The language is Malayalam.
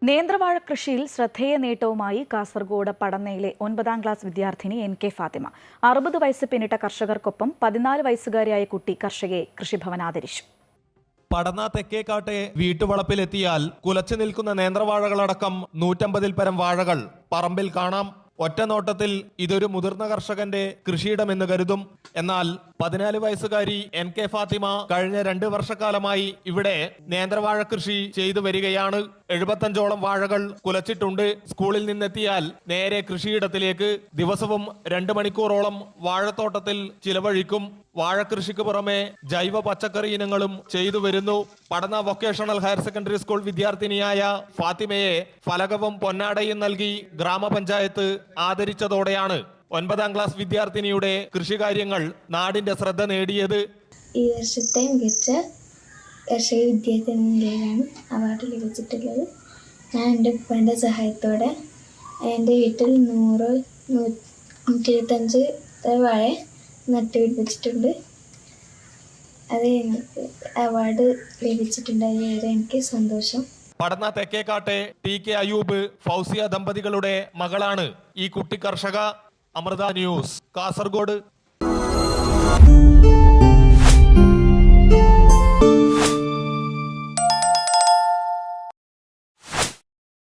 നേന്ത്രവാഴ കൃഷിയിൽ ശ്രദ്ധേയ നേട്ടവുമായി കാസർഗോഡ് പടന്നയിലെ 9ാം ക്ലാസ് വിദ്യാർത്ഥിനി NK ഫാത്തിമ. 60 വയസ്സ് പിന്നിട്ട കർഷകർക്കൊപ്പം 14 വയസ്സുകാരിയായ കുട്ടി കർഷകയെ കൃഷിഭവൻ ആദരിച്ചു. പടന്ന തെക്കേക്കാട്ടെ വീട്ടുവളപ്പിലെത്തിയാൽ കുലച്ചു നിൽക്കുന്ന നേന്ത്രവാഴകളടക്കം 150-ൽ പരം വാഴകൾ പറമ്പിൽ കാണാം. ഒറ്റനോട്ടത്തിൽ ഇതൊരു മുതിർന്ന കർഷകന്റെ കൃഷിയിടമെന്ന് കരുതും. എന്നാൽ 14 വയസ്സുകാരി NK ഫാത്തിമ കഴിഞ്ഞ 2 വർഷക്കാലമായി ഇവിടെ നേന്ത്രവാഴ കൃഷി ചെയ്തു വരികയാണ്. 75ഓളം വാഴകൾ കുലച്ചിട്ടുണ്ട്. സ്കൂളിൽ നിന്നെത്തിയാൽ നേരെ കൃഷിയിടത്തിലേക്ക്. ദിവസവും 2 മണിക്കൂറോളം വാഴത്തോട്ടത്തിൽ ചിലവഴിക്കും. വാഴകൃഷിക്ക് പുറമെ ജൈവ പച്ചക്കറി ഇനങ്ങളും ചെയ്തു വരുന്നു. പടന്ന വൊക്കേഷണൽ ഹയർ സെക്കൻഡറി സ്കൂൾ വിദ്യാർത്ഥിനിയായ ഫാത്തിമയെ ഫലകവും പൊന്നാടയും നൽകി ഗ്രാമപഞ്ചായത്ത് ആദരിച്ചതോടെയാണ് 9ാം ക്ലാസ് വിദ്യാർത്ഥിനിയുടെ കൃഷികാര്യങ്ങൾ നാടിന്റെ ശ്രദ്ധ നേടിയത്. ഈ വർഷത്തെ മികച്ച കർഷക വിദ്യാർത്ഥി എന്ന നിലയിലാണ് അവാർഡ് ലഭിച്ചിട്ടുള്ളത്. ഞാൻ എൻ്റെ ഉപ്പൻ്റെ സഹായത്തോടെ എൻ്റെ വീട്ടിൽ 100-125 വാഴ നട്ടുപിടിപ്പിച്ചിട്ടുണ്ട്. അത് എനിക്ക് അവാർഡ് ലഭിച്ചിട്ടുണ്ട്. അതിലേറെ എനിക്ക് സന്തോഷം. പടന്ന തെക്കേക്കാട്ടെ TK അയൂബ് ഫൗസിയ ദമ്പതികളുടെ മകളാണ് ഈ കുട്ടി കർഷക. അമൃത ന്യൂസ്, കാസർഗോഡ്.